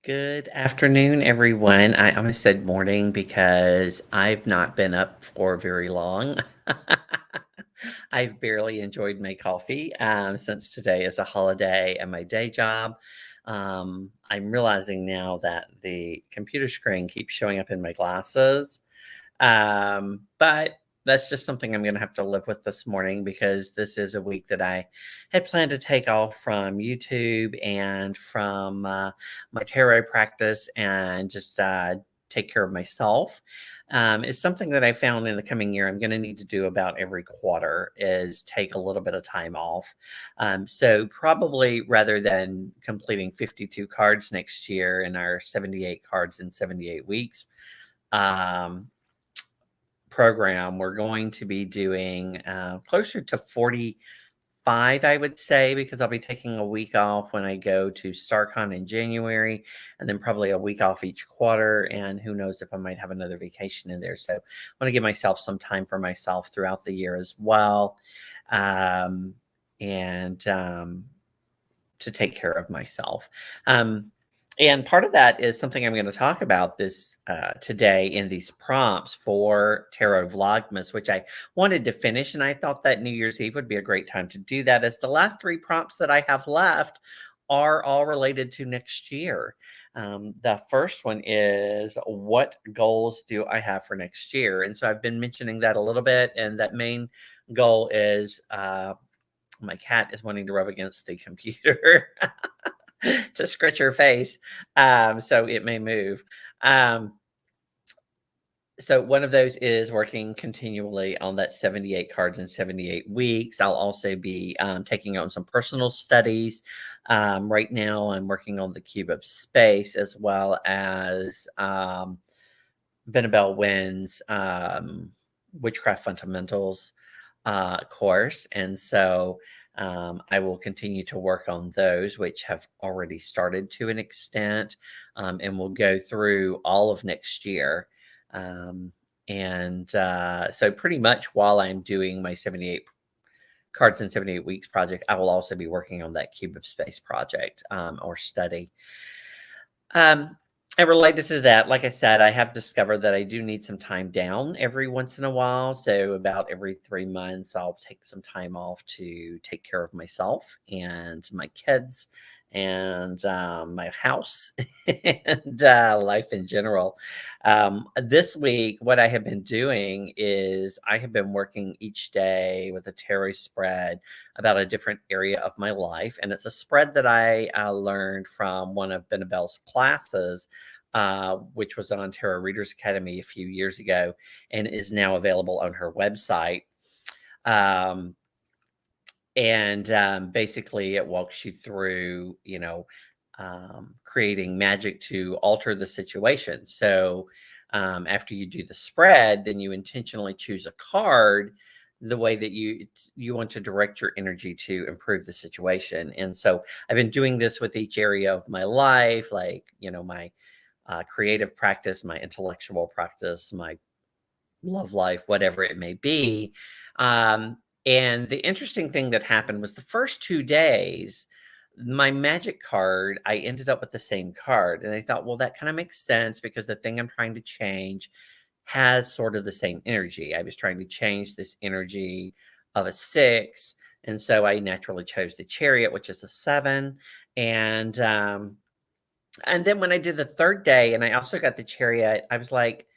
Good afternoon, everyone. I almost said morning because I've not been up for very long. I've barely enjoyed my coffee since today is a holiday and my day job. I'm realizing now that the computer screen keeps showing up in my glasses. But that's just something I'm gonna have to live with this morning because this is a week that I had planned to take off from YouTube and from my tarot practice and just take care of myself. It's something that I found in the coming year I'm going to need to do about every quarter is take a little bit of time off. So probably rather than completing 52 cards next year in our 78 cards in 78 weeks, um, program, we're going to be doing closer to 45, I would say, because I'll be taking a week off when I go to StarCon in January, and then probably a week off each quarter. And who knows if I might have another vacation in there. So I want to give myself some time for myself throughout the year as well. Um, and to take care of myself. And part of that is something I'm going to talk about this today in these prompts for Tarot Vlogmas, which I wanted to finish, and I thought that New Year's Eve would be a great time to do that. As the last three prompts that I have left are all related to next year. The first one is, what goals do I have for next year? And so I've been mentioning that a little bit, and that main goal is my cat is wanting to rub against the computer to scratch her face, so it may move. Um, so one of those is working continually on that 78 cards in 78 weeks. I'll also be taking on some personal studies. Right now, I'm working on the Cube of Space as well as Benabel Wynn's Witchcraft Fundamentals course. And so I will continue to work on those, which have already started to an extent, and we'll go through all of next year. And so, pretty much while I'm doing my 78 cards in 78 weeks project, I will also be working on that Cube of Space project or study. Um, and related to that, like I said, I have discovered that I do need some time down every once in a while. So, about every 3 months, I'll take some time off to take care of myself and my kids and my house and life in general. This week, what I have been doing is I have been working each day with a tarot spread about a different area of my life. And it's a spread that I learned from one of Benabel's classes, which was on Tarot Readers Academy a few years ago and is now available on her website. Um, and basically, it walks you through, creating magic to alter the situation. So after you do the spread, then you intentionally choose a card the way that you want to direct your energy to improve the situation. And so I've been doing this with each area of my life, like my creative practice, my intellectual practice, my love life, whatever it may be. And the interesting thing that happened was the first 2 days, my magic card, I ended up with the same card. And I thought, well, that kind of makes sense because the thing I'm trying to change has sort of the same energy. I was trying to change this energy of a six. And so I naturally chose the chariot, which is a seven. And then when I did the third day and I also got the chariot, I was like,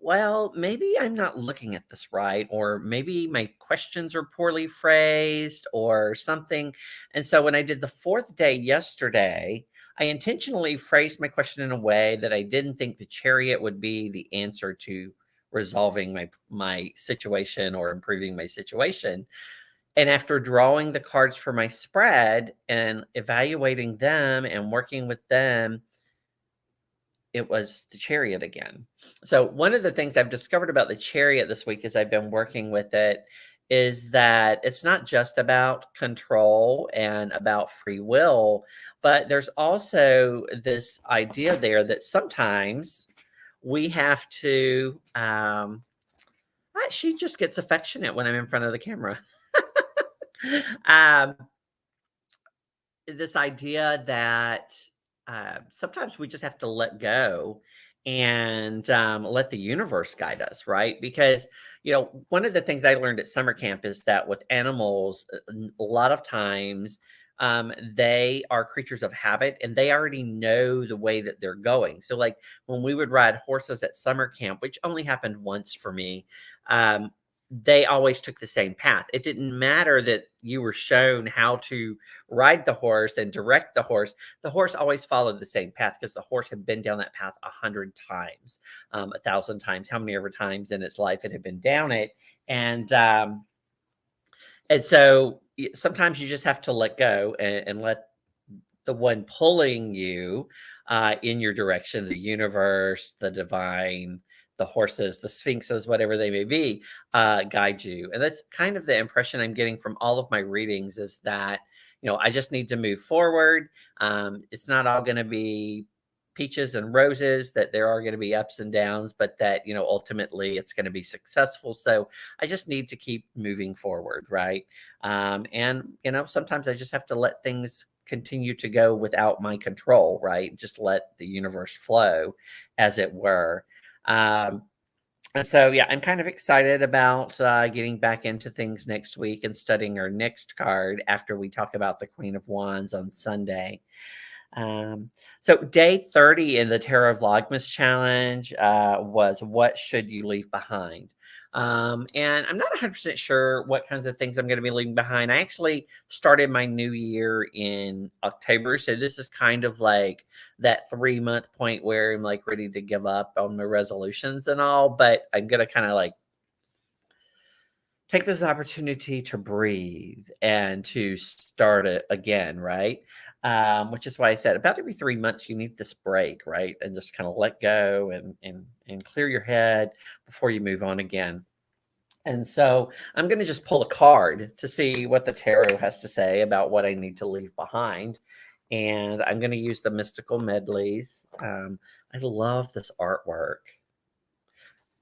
well, maybe I'm not looking at this right, or maybe my questions are poorly phrased or something. And so when I did the fourth day yesterday, I intentionally phrased my question in a way that I didn't think the chariot would be the answer to resolving my situation or improving my situation. And after drawing the cards for my spread and evaluating them and working with them, it was the chariot again. So one of the things I've discovered about the chariot this week as I've been working with it is that it's not just about control and about free will, but there's also this idea there that sometimes we have to she just gets affectionate when I'm in front of the camera. um this idea that sometimes we just have to let go and let the universe guide us, right? Because, one of the things I learned at summer camp is that with animals, a lot of times they are creatures of habit and they already know the way that they're going. So, like when we would ride horses at summer camp, which only happened once for me, um, they always took the same path. It didn't matter that you were shown how to ride the horse and direct the horse always followed the same path because the horse had been down that path 100 times, 1,000 times, how many ever times in its life it had been down it. And so sometimes you just have to let go and let the one pulling you in your direction, the universe, the divine, the horses, the sphinxes, whatever they may be, guide you. And that's kind of the impression I'm getting from all of my readings is that, I just need to move forward. It's not all going to be peaches and roses, that there are going to be ups and downs, but that, ultimately it's going to be successful. So I just need to keep moving forward. Right. And, sometimes I just have to let things continue to go without my control, right? Just let the universe flow, as it were. Um, and so, yeah, I'm kind of excited about getting back into things next week and studying our next card after we talk about the Queen of Wands on Sunday. Um, so day 30 in the Tarot Vlogmas challenge was what should you leave behind? And I'm not 100% sure what kinds of things I'm going to be leaving behind. I actually started my new year in October. So this is kind of like that 3 month point where I'm like ready to give up on my resolutions and all, but I'm going to kind of like take this opportunity to breathe and to start it again, right? Which is why I said about every 3 months you need this break, right? And just kind of let go and clear your head before you move on again. And so I'm going to just pull a card to see what the tarot has to say about what I need to leave behind. And I'm going to use the Mystical Medleys. I love this artwork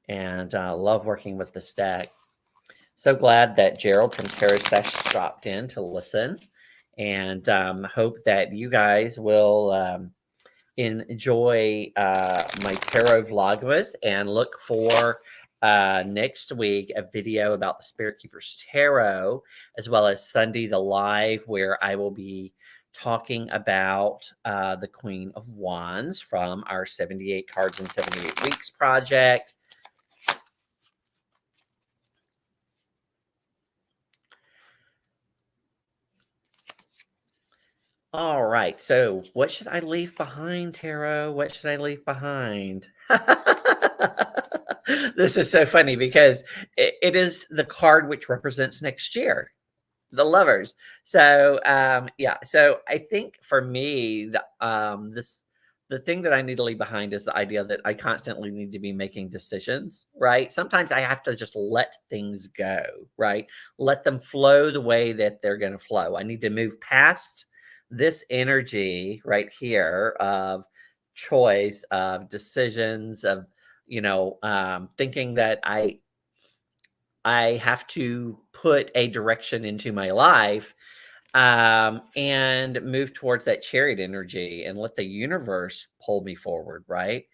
and love working with this deck. So glad that Gerald from Tarot Sesh dropped in to listen, and hope that you guys will enjoy my tarot vlogmas and look for next week a video about the Spirit Keepers Tarot, as well as Sunday the live where I will be talking about the Queen of Wands from our 78 Cards in 78 Weeks project. All right. So, what should I leave behind, Tarot? What should I leave behind? This is so funny because it is the card which represents next year, the lovers. So, yeah. So I think for me, the thing that I need to leave behind is the idea that I constantly need to be making decisions, right? Sometimes I have to just let things go, right? Let them flow the way that they're going to flow. I need to move past this energy right here of choice, of decisions, of thinking that I have to put a direction into my life and move towards that chariot energy and let the universe pull me forward, right?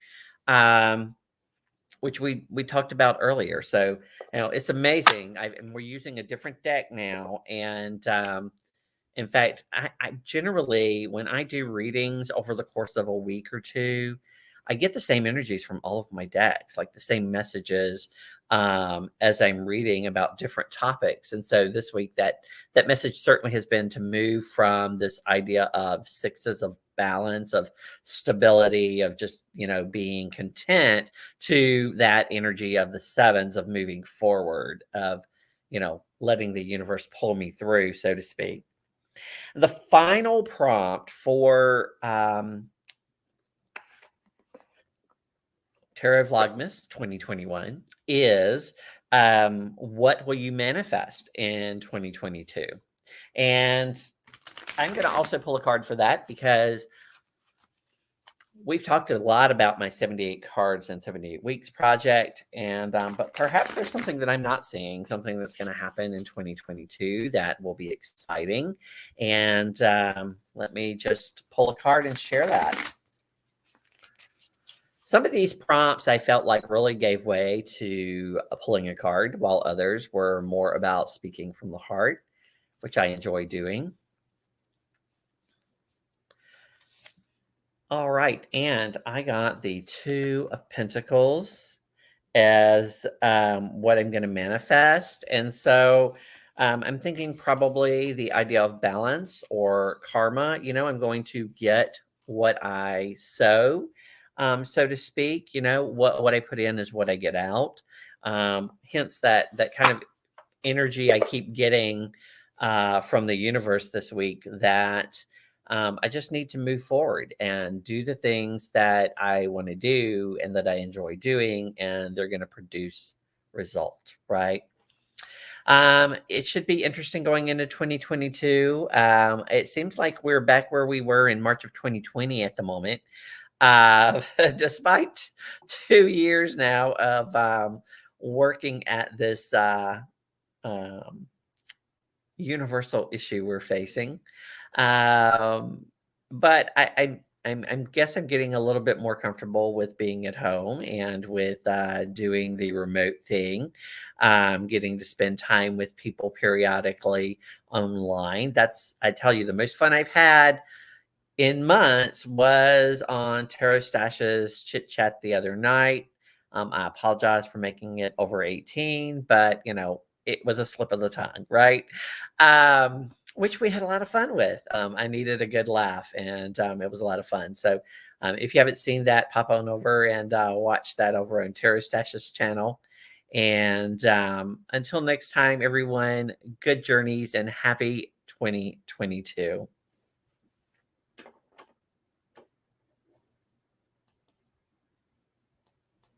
Um, which we talked about earlier. So it's amazing. And we're using a different deck now, and in fact, I generally, when I do readings over the course of a week or two, I get the same energies from all of my decks, like the same messages as I'm reading about different topics. And so this week, that message certainly has been to move from this idea of sixes of balance, of stability, of just being content, to that energy of the sevens of moving forward, of letting the universe pull me through, so to speak. The final prompt for Tarot Vlogmas 2021 is what will you manifest in 2022? And I'm going to also pull a card for that because We've talked a lot about my 78 cards and 78 weeks project, and but perhaps there's something that I'm not seeing, something that's going to happen in 2022 that will be exciting. And let me just pull a card and share that. Some of these prompts I felt like really gave way to pulling a card, while others were more about speaking from the heart, which I enjoy doing. All right, and I got the Two of Pentacles as what I'm going to manifest. And so I'm thinking probably the idea of balance or karma. I'm going to get what I sow, so to speak. What I put in is what I get out. Hence that kind of energy I keep getting from the universe this week, that I just need to move forward and do the things that I want to do and that I enjoy doing, and they're going to produce result, right? It should be interesting going into 2022. It seems like we're back where we were in March of 2020 at the moment. Uh, Despite 2 years now of working at this um, universal issue we're facing. Um, but I'm guess I'm getting a little bit more comfortable with being at home and with doing the remote thing, getting to spend time with people periodically online. That's, I tell you, the most fun I've had in months was on Tara Stash's chit chat the other night. I apologize for making it over 18, but it was a slip of the tongue, right? Which we had a lot of fun with. I needed a good laugh, and it was a lot of fun. So, if you haven't seen that, pop on over and watch that over on Tara Stash's channel. And until next time, everyone, good journeys and happy 2022.